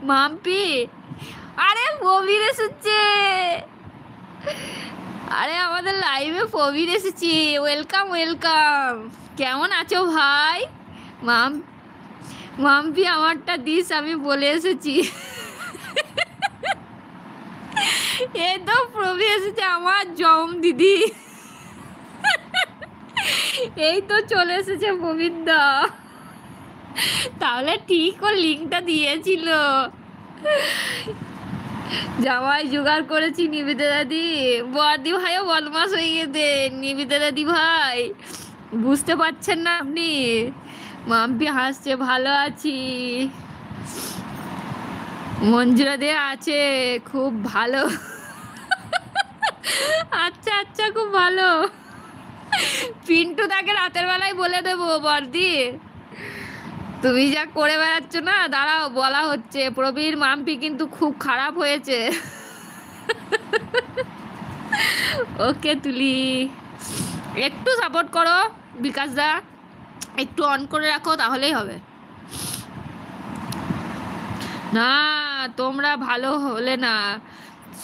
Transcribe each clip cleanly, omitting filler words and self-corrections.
মাম্পি, আরে প্রবীর এসেছে। আরে আমাদের লাইভে প্রবীর এসেছি, ওয়েলকাম ওয়েলকাম। কেমন আছো ভাই? মাম মাম্পি আমারটা দিস, আমি বলে এসেছি। এই তো প্রবীর এসেছে, আমার জম দিদি। এই তো চলে এসেছে প্রবীর দা। তাহলে ঠিক ও লিঙ্কটা দিয়েছিল। জামাই জোগাড় করেছি নিবেদিতা দাদি। বর্দি ভাইও বদমাস হয়ে গেছে নিবেদিতা দাদি ভাই, বুঝতে পারছেন না আপনি? মাম্পি হাসছে, ভালো আছি। মঞ্জুরা দে আছে, খুব ভালো। আচ্ছা আচ্ছা, খুব ভালো। পিন্টু তাকে রাতের বেলায় বলে দেবো বর্দি, তুমি যা করে বেড়াচ্ছ না, দাঁড়াও বলা হচ্ছে। প্রবীর মাম্পি কিন্তু খুব খারাপ হয়েছে। ওকে তুলি, একটু সাপোর্ট করো বিকাশ দা, একটু অন করে রাখো তাহলেই হবে। না, তোমরা ভালো হলে না,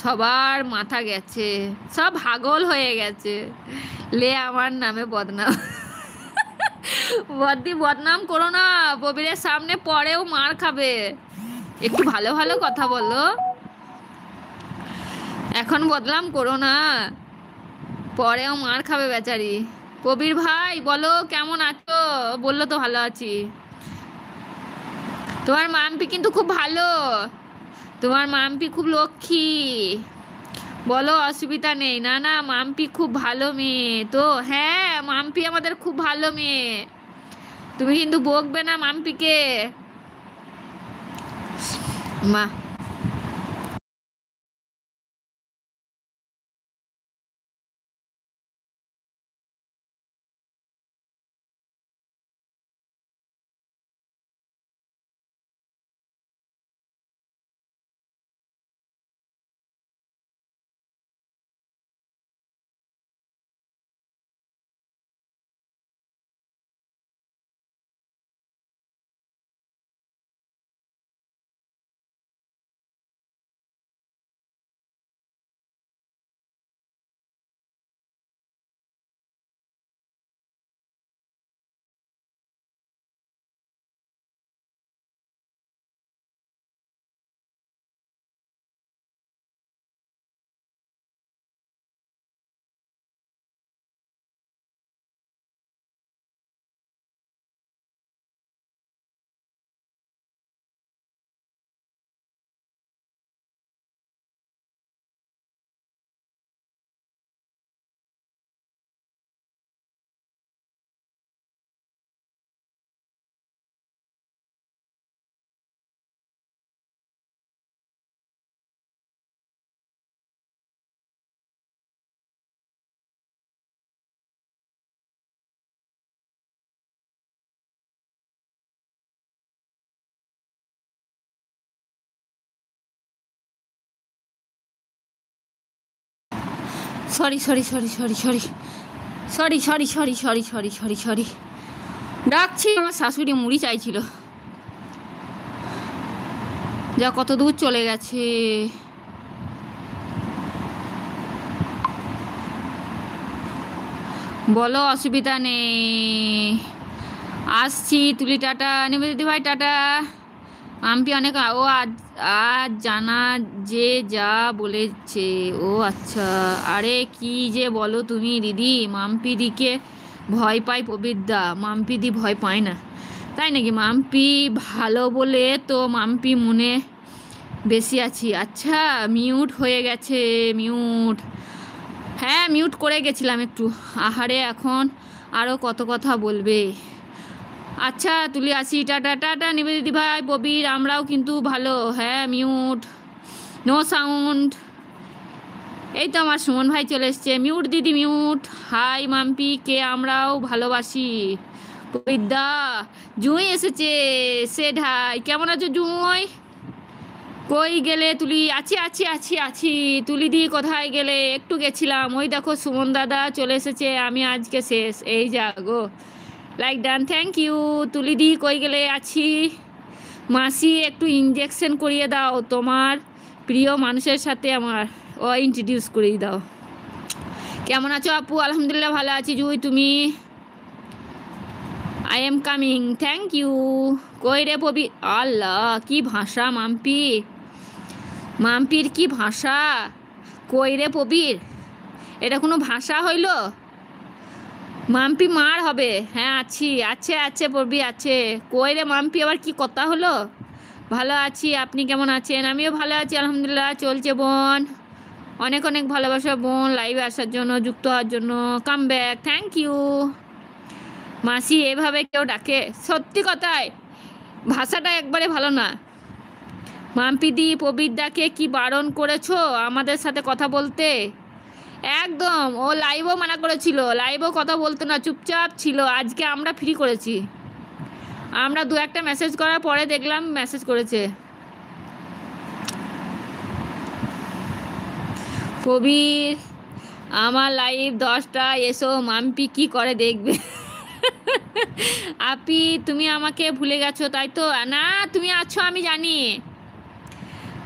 সবার মাথা গেছে, সব পাগল হয়ে গেছে। লে আমার নামে বদনাম। বদ্দি বদনাম করো না, প্রবীরের সামনে পরেও মার খাবে। একটু ভালো ভালো কথা বলো, এখন বদনাম করো না, পরেও মার খাবে বেচারি। প্রবীর ভাই বলো কেমন আছো? বললো তো ভালো আছি। তোমার মাম্পি কিন্তু খুব ভালো, তোমার মাম্পি খুব লক্ষ্মী। বলো অসুবিধা নেই। না না, মাম্পি খুব ভালো মেয়ে তো। হ্যাঁ, মাম্পি আমাদের খুব ভালো মেয়ে, তুমি কিন্তু বকবে না মাম্পিকে। মা sorry sorry sorry sorry sorry sorry sorry sorry sorry sorry sorry sorry ডাকছি, আমার শাশুড়ি মুড়ি চাইছিল। যা কত দূর চলে গেছে। বলো অসুবিধা নেই, আসছি। তুলি টাটা, নিবেদিতা ভাই টাটা। মাম্পি অনেক ও আজ আজ জানা যে যা বলেছে। ও আচ্ছা, আরে কি যে বলো তুমি দিদি, মাম্পি দিকে ভয় পাই প্রবীরদা, মাম্পি দি ভয় পায় না। তাই নাকি? মাম্পি ভালো বলে তো মাম্পি মনে বেশি আছি। আচ্ছা, মিউট হয়ে গেছে, মিউট। হ্যাঁ, মিউট করে গেছিলাম একটু। আহারে, এখন আরও কত কথা বলবে। আচ্ছা তুলি আসি, টাটা টাটা নিবেদিতা ভাই প্রবীর, আমরাও কিন্তু ভালো। হ্যাঁ, মিউট, নো সাউন্ড। এই তো আমার সুমন ভাই চলে এসছে, মিউট দিদি মিউট। হাই মাম্পি কে আমরাও ভালোবাসি। প্রবীরদা, জুঁই এসেছে। সেড হাই, কেমন আছো জুঁই? কই গেলে তুলি? আছি আছি আছি আছি। তুলি দি কোথায় গেলে? একটু গেছিলাম, ওই দেখো সুমন দাদা চলে এসেছে। আমি আজকে শেষ, এই যাগো। Like done, thank you. তুলি দি কই গেলে? আছি। মাসি একটু ইঞ্জেকশন করিয়ে দাও তোমার প্রিয় মানুষের সাথে আমার ইন্ট্রোডিউস করিয়ে দাও। কেমন আছো আপু? আলহামদুলিল্লাহ ভালো আছি। জুই তুমি? I am coming, thank you. কই রে পবি, আল্লাহ কি ভাষা মাম্পি, মাম্পির কি ভাষা। কই রে পবির, এটা কোনো ভাষা হইল? মাম্পি মার হবে। হ্যাঁ আছি, আছে আছে পবি আছে। কই রে মাম্পি, আবার কি কথা হলো? ভালো আছি, আপনি কেমন আছেন? আমিও ভালো আছি আলহামদুলিল্লাহ, চলছে বোন। অনেক অনেক ভালোবাসা বোন, লাইভে আসার জন্য, যুক্ত হওয়ার জন্য। Come back, thank you. মাসি এভাবে কেউ ডাকে? সত্যি কথাই ভাষাটা একবারে ভালো না। মাম্পিদি পবিরদাকে কি বারণ করেছো আমাদের সাথে কথা বলতে? একদম, ও লাইভও মানা করেছিল, লাইভও কথা বলতো না, চুপচাপ ছিল। আজকে আমরা ফ্রি করেছি, আমরা দু একটা মেসেজ করার পরে দেখলাম মেসেজ করেছে। কবির আমার লাইভ 10টা এসো, মাম্পি কি করে দেখবে। আপি তুমি আমাকে ভুলে গেছো তাই তো? না, তুমি আছো আমি জানি,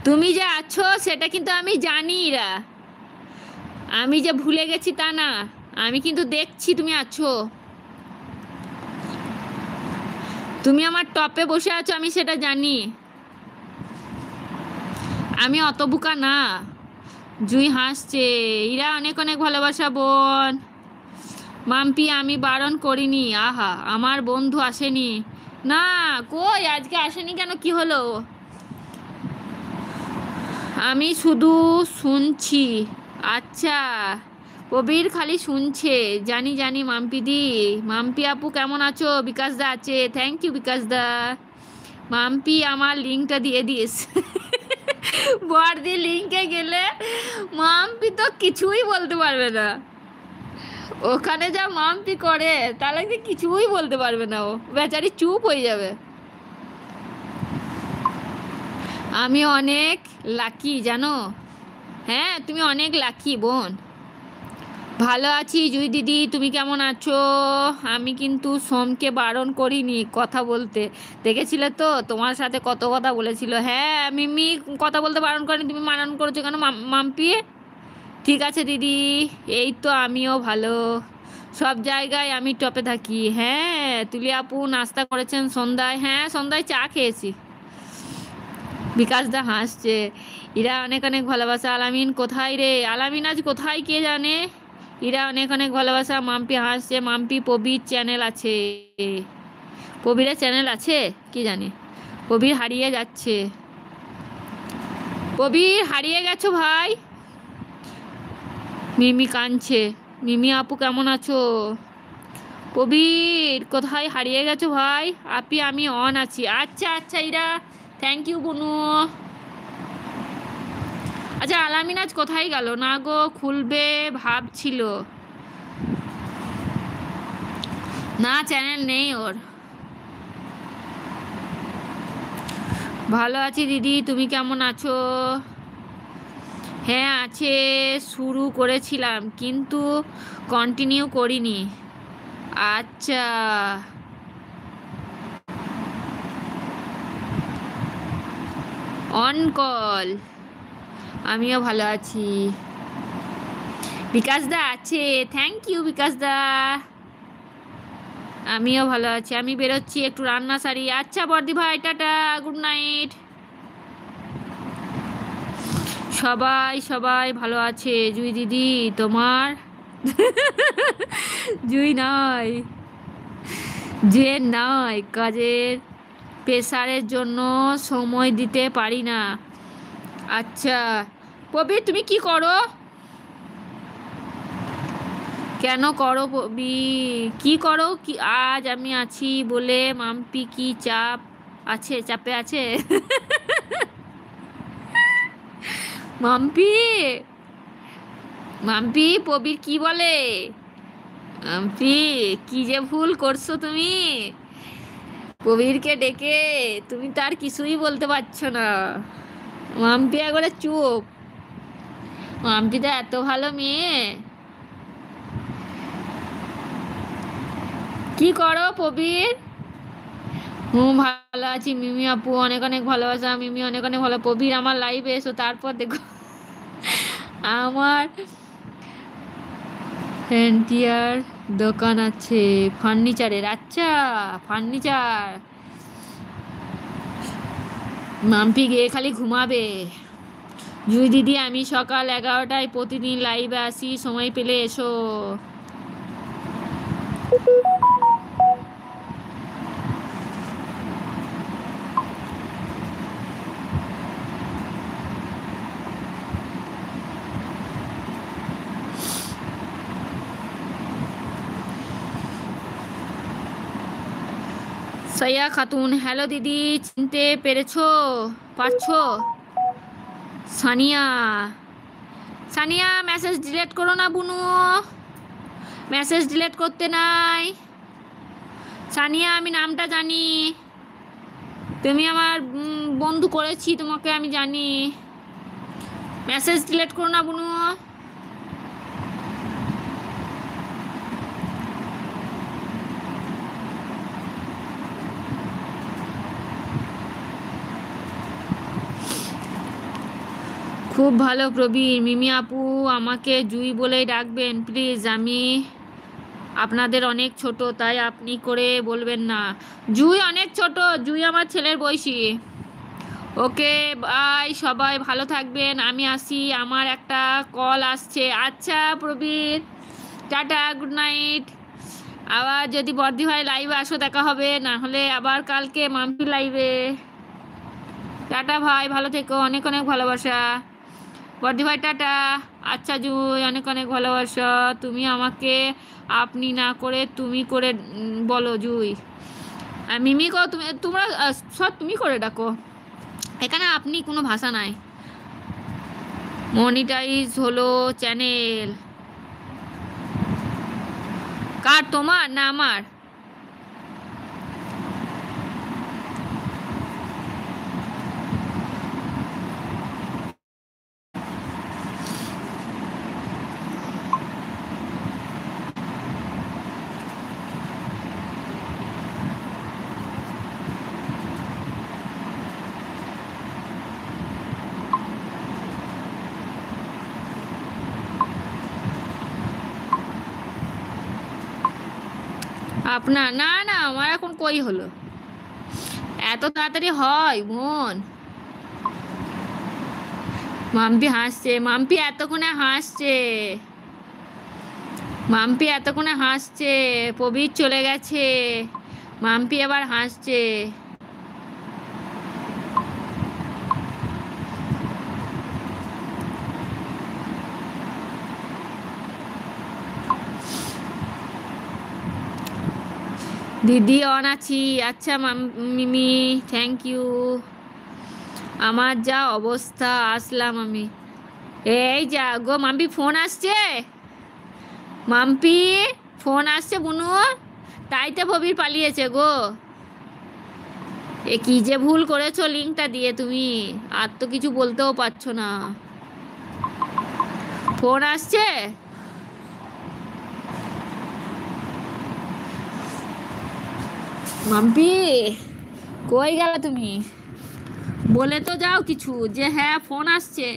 তুমি যে আছো সেটা কিন্তু আমি জানি। আমি যে ভুলে গেছি তা না, আমি কিন্তু দেখছি তুমি আছো, তুমি আমার টপে বসে আছো, আমি সেটা জানি। আমি অত বোকা না। জুই হাসছে। ইরা অনেক অনেক ভালোবাসা বোন। মাম্পি আমি বারণ করিনি। আহা, আমার বন্ধু আসেনি না? কই আজকে আসেনি কেন, কি হলো? আমি শুধু শুনছি। আচ্ছা, কবির খালি শুনছে, জানি জানি। মাম্পি দি, মাম্পি আপু কেমন আছো? বিকাশ দা আছে, থ্যাংক ইউ বিকাশ দা। মাম্পি আমার লিঙ্কটা দিয়ে দিস। বড়দি লিঙ্কে গেলে মাম্পি তো কিছুই বলতে পারবে না, ওখানে যা মাম্পি করে তাহলে কিছুই বলতে পারবে না, ও বেচারি চুপ হয়ে যাবে। আমি অনেক লাকি জানো। হ্যাঁ তুমি অনেক লাকি বোন। ভালো আছি জুই দিদি, তুমি কেমন আছো? আমি কিন্তু সোমকে বারণ করিনি কথা বলতে, দেখেছিলে তো তোমার সাথে কত কথা বলেছিল। হ্যাঁ মিমি কথা বলতে বারণ করেনি, তুমি বারণ করেছো কেন মাম্পি? ঠিক আছে দিদি, এই তো আমিও ভালো, সব জায়গায় আমি টপে থাকি। হ্যাঁ তুলি আপু নাস্তা করেছেন সন্ধ্যায়? হ্যাঁ সন্ধ্যায় চা খেয়েছি। বিকাশ দা হাসছে। ইরা অনেক অনেক ভালোবাসা। আলামিন কোথায় রে? আলামিন আজ কোথায় কে জানে। ইরা অনেক অনেক ভালোবাসা। মাম্পি হাসছে। মাম্পি পবির চ্যানেল আছে, পবিরের চ্যানেল আছে কি জানি। পবির হারিয়ে যাচ্ছে, পবির হারিয়ে গেছো ভাই। মিমি কাঁদছে। মিমি আপু কেমন আছো? কবির কোথায় হারিয়ে গেছো ভাই? আপি আমি অন আছি। আচ্ছা আচ্ছা ইরা, থ্যাংক ইউ বনু। আচ্ছা আলামিন আজ কোথায় গেল না গো? খুলবে ভাবছিল না, চ্যানেল নেই ওর। ভালো আছি দিদি, তুমি কেমন আছো? হ্যাঁ আছে, শুরু করেছিলাম কিন্তু কন্টিনিউ করিনি। আচ্ছা অন কল। আমিও ভালো আছি। বিকাশ দা আছে, থ্যাংক ইউ বিকাশ দা। আমিও ভালো আছি, আমি বেরোচ্ছি একটু রান্না সারি। আচ্ছা বর্দি ভাই, টাটা, গুড নাইট। সবাই সবাই ভালো আছে। জুই দিদি তোমার? জুই নয়, যে নয়, কাজের প্রেসারের জন্য সময় দিতে পারি না। আচ্ছা পবি তুমি কি করো? কেন করো পবি, কি করো কি? আজ আমি আছি বলে মাম্পি কি চাপ আছে, চাপে আছে? মাম্পি, মাম্পি পবির কি বলে? মাম্পি কি যে ভুল করছো তুমি, কবিরকে ডেকে তুমি তার কিছুই বলতে পারছো না। মাম্পি একবারে চুপ। মাম্পি তো এত ভালো মেয়ে। কি করো পবির? হুম, ভালো আছি মিমি আপু, অনেক অনেক ভালোবাসা। মিমি অনেক অনেক ভালো। প্রবীর আমার লাইভে এসো, তারপর দেখো আমার ফ্যান্টিয়ার দোকান আছে ফার্নিচারের। আচ্ছা, ফার্নিচার। মাম্পি গিয়ে খালি ঘুমাবে। জুই দিদি, আমি সকাল 11টায় প্রতিদিন লাইভে আসি, সময় পেলে এসো। সাইয়া খাতুন, হ্যালো দিদি, চিনতে পেরেছো? পারছো? সানিয়া, সানিয়া মেসেজ ডিলিট করো না বুনু, মেসেজ ডিলিট করতে নাই। সানিয়া, আমি নামটা জানি, তুমি আমার বন্ধু করেছি তোমাকে, আমি জানি। মেসেজ ডিলিট করো না বুনু। খুব ভালো প্রবীর। মিমি আপু, আমাকে জুই বলেই ডাকবেন প্লিজ, আমি আপনাদের অনেক ছোট, তাই আপনি করে বলবেন না। জুই অনেক ছোট, জুই আমার ছেলের বয়সী। ওকে বাই, সবাই ভালো থাকবেন, আমি আসি, আমার একটা কল আসছে। আচ্ছা প্রবীর, টাটা, গুড নাইট। আবার যদি বর্দি ভাই লাইভে আসো দেখা হবে, না হলে আবার কালকে মাম্পি লাইভে। টাটা ভাই, ভালো থেকো, অনেক অনেক ভালোবাসা। বর্দি ভাই টাটা। আচ্ছা জুই, অনেক অনেক ভালোবাসা। তুমি আমাকে আপনি না করে তুমি করে বলো জুই। আর মিমিকেও তুমি, তোমরা সব তুমি করে ডাকো, এখানে আপনি কোনো ভাষা নাই। মনিটাইজ হলো চ্যানেল কার, তোমার না আমার? আপনার? না না, আমার এখন কই হলো, এত তাড়াতাড়ি হয় বোন? মাম্পি হাসছে, মাম্পি এতক্ষণে হাসছে, মাম্পি এতক্ষণে হাসছে। প্রবীর চলে গেছে, মাম্পি এবার হাসছে। দিদি অন আছি। আচ্ছা মিমি, থ্যাংক ইউ। আমার যা অবস্থা, আসলাম আমি। এই যা গো মাম্পি, ফোন আসছে, মাম্পি ফোন আসছে বুনু, তাই তো ভবির পালিয়েছে গো। এ কি যে ভুল করেছো লিঙ্কটা দিয়ে তুমি, আর তো কিছু বলতেও পারছো না। ফোন আসছে। মাম্পি কই গেলে তুমি? বলে তো যাও কিছু, যে হ্যাঁ ফোন আসছে।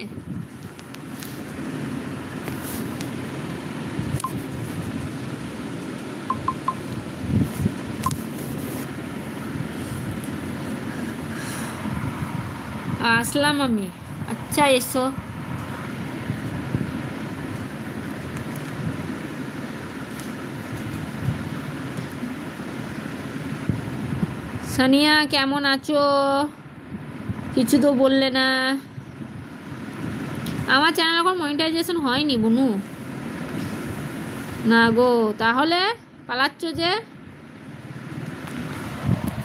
আসলাম আমি। আচ্ছা এসো। সানিয়া কেমন আছো? কিছু তো বললে না। আমার চ্যানেল এখন মনিটাইজেশন হয়নি বুনু। না গো, তাহলে পালাচ্ছ যে,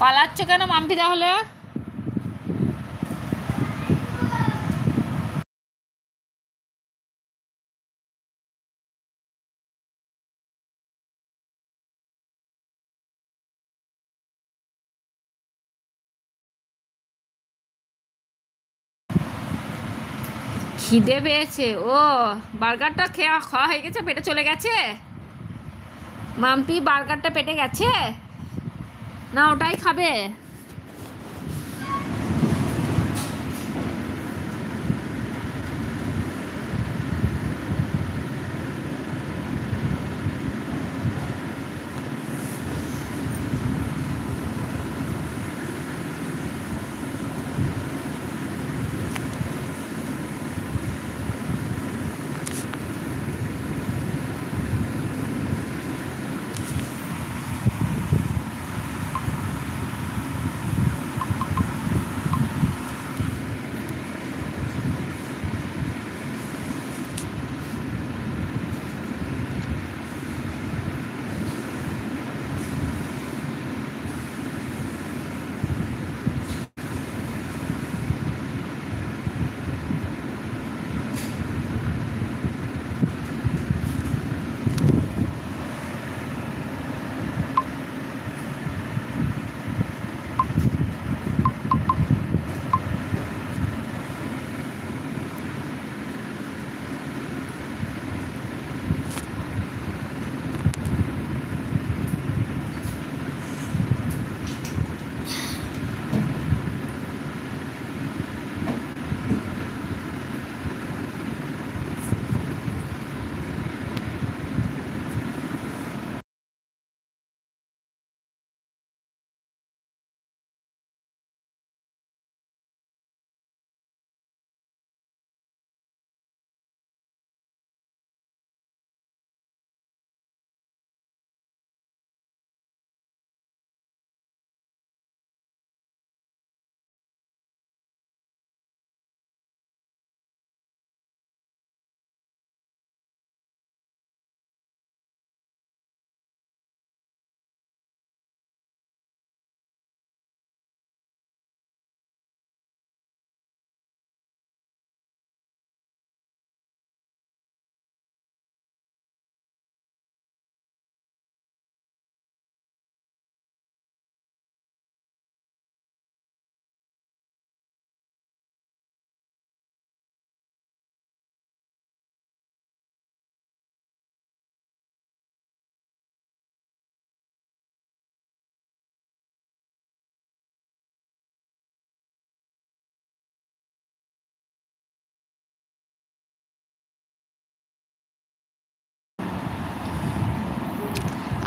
পালাচ্ছ কেন মাম্পি তাহলে? খিদে পেয়েছে ও, বার্গারটা খেয়ে খাওয়া হয়ে গেছে, পেটে চলে গেছে। মাম্পি বার্গারটা পেটে গেছে, না ওটাই খাবে?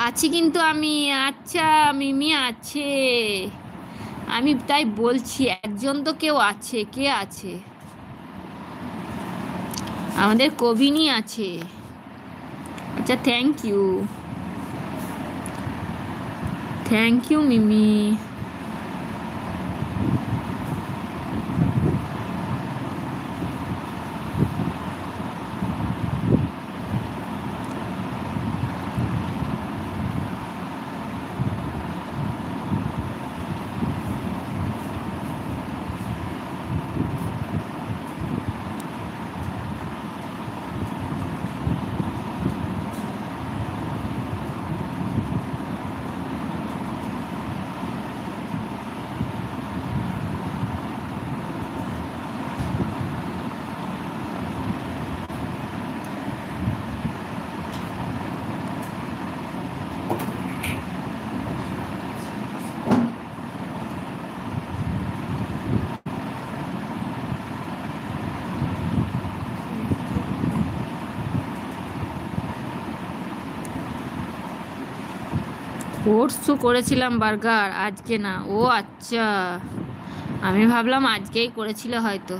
আছি কিন্তু আমি। আচ্ছা, মিমি আছে। আমি তাই বলছি একজন তো কেউ আছে, কে আছে? আমাদের কবিনী আছে। আচ্ছা, থ্যাংক ইউ। থ্যাংক ইউ মিমি। ওটসও করেছিলাম, বার্গার আজকে না। ও আচ্ছা, আমি ভাবলাম আজকেই করেছিল হয়তো।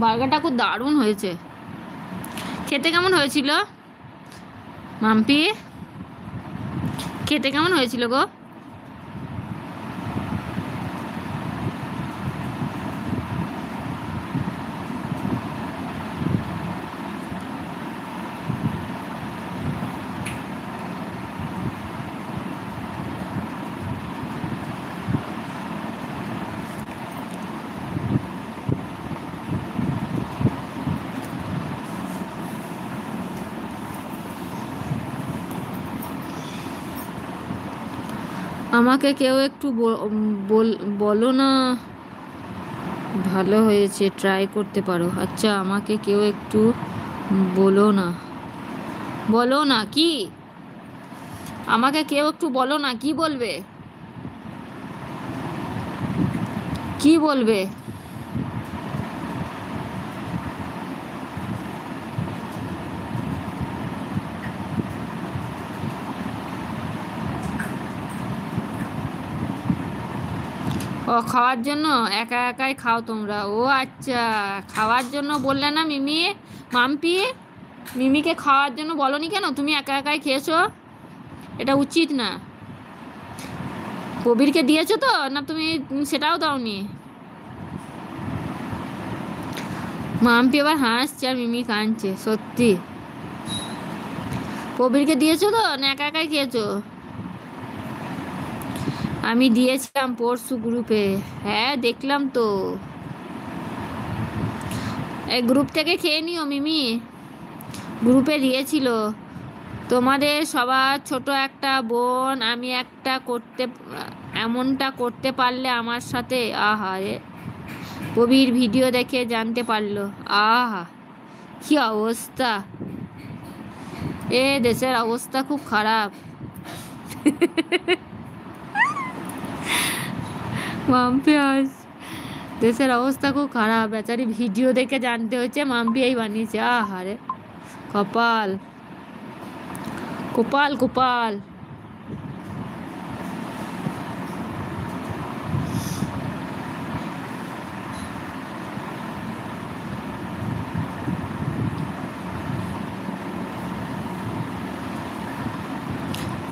বার্গারটা খুব দারুণ হয়েছে। খেতে কেমন হয়েছিল মাম্পি? খেতে কেমন হয়েছিল গো? আমাকে কেউ একটু বলো না। ভালো হয়েছে, ট্রাই করতে পারো। আচ্ছা, আমাকে কেউ একটু বলো না। বলো না কি? আমাকে কেউ একটু বলো না, কি বলবে? কি বলবে? ও খাওয়ার জন্য? একা একাই খাও তোমরা? ও আচ্ছা, খাওয়ার জন্য বললে না মিমি? মাম্পি, মিমিকে খাওয়ার জন্য বলনি কেন? তুমি একা একাই খেয়েছো, এটা উচিত না। কবিরকে দিয়েছো তো না? তুমি সেটাও দাওনি। মাম্পি আবার হাসছে আর মিমি কাঁদছে, সত্যি। কবিরকে দিয়েছো তো না একা একাই খেয়েছো? আমি দিয়েছিলাম পরশু গ্রুপে। হ্যাঁ, দেখলাম তো। এই গ্রুপ থেকে খেয়ে নিও মিমি, গ্রুপে দিয়েছিল। তোমাদের সবার ছোট একটা বোন আমি একটা করতে, এমনটা করতে পারলে আমার সাথে। আহা রে, কবির ভিডিও দেখে জানতে পারলো। আহা, কি অবস্থা! দেশের অবস্থা খুব খারাপ। মাম্পি আস, দেশের অবস্থা খুব খারাপ। বেচারি ভিডিও দেখে জানতে হচ্ছে মাম্পি এই বানিয়েছে। আহারে, কপাল, কপাল, কপাল।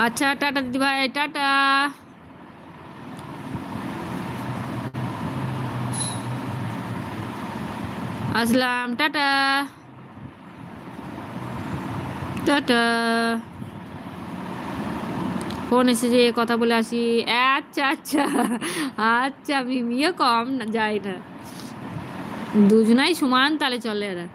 আচ্ছা, টাটা দিদি ভাই, টাটা। আসলাম, টাটা। টাটা। ফোন এসেছে, কথা বলে আসি। আচ্ছা আচ্ছা। আচ্ছা, মিমিও কম না যায় না, দুজনাই সমান তালে চলে এরা।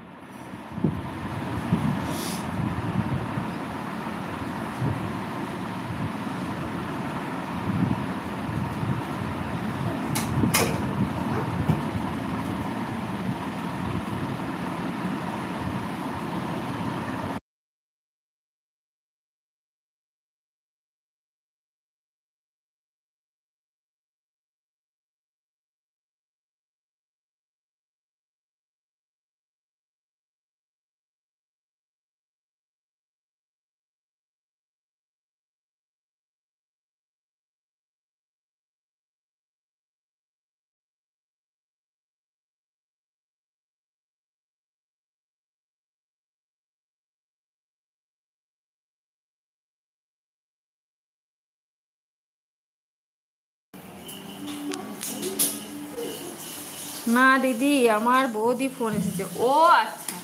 না দিদি, আমার বৌদি ফোন এসেছে। ও আচ্ছা,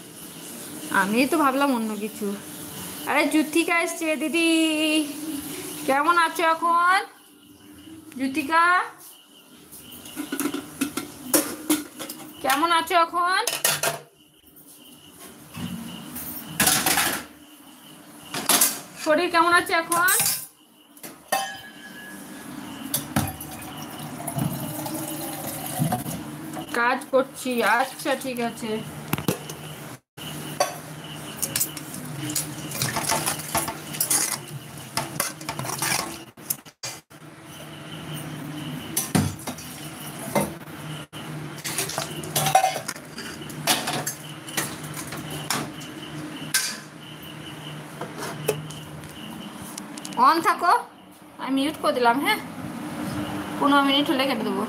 আমি তো ভাবলাম অন্য কিছু। আরে জুথিকা এসছে দিদি। কেমন আছো এখন জুথিকা? কেমন আছো এখন? শরীর কেমন আছে এখন? কাজ করছি, আচ্ছা ঠিক আছে। অন থাকো, আমি মিউট করে দিলাম। হ্যাঁ, 15 মিনিট হলে কেটে দেবো।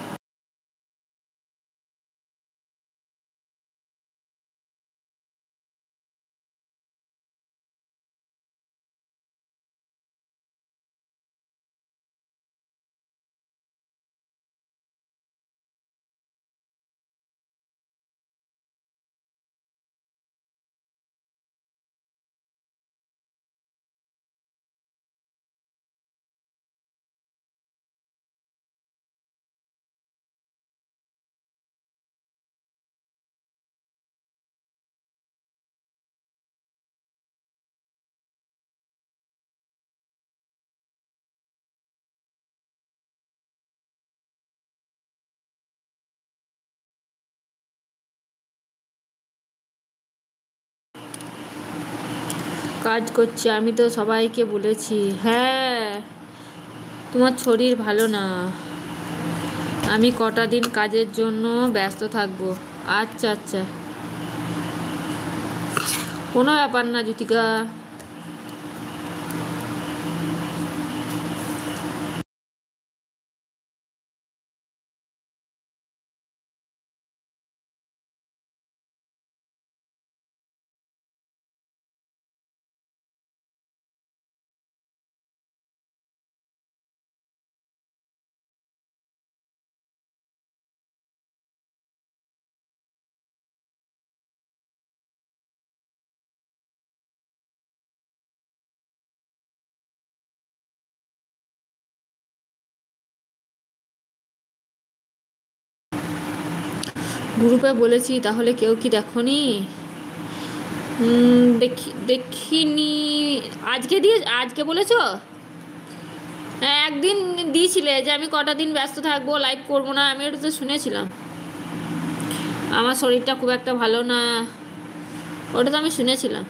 কাজ করছি, আমি তো সবাইকে বলেছি। হ্যাঁ, তোমার শরীর ভালো না, আমি কটা দিন কাজের জন্য ব্যস্ত থাকবো। আচ্ছা আচ্ছা, কোনো ব্যাপার না জ্যোতিকা। গ্রুপে বলেছি, তাহলে কেউ কি দেখনি? দেখিনি। আজকে বলেছো? হ্যাঁ, একদিন দিয়েছিলে যে আমি কটা দিন ব্যস্ত থাকবো, লাইভ করবো না, আমি ওটা তো শুনেছিলাম। আমার শরীরটা খুব একটা ভালো না, ওটা তো আমি শুনেছিলাম।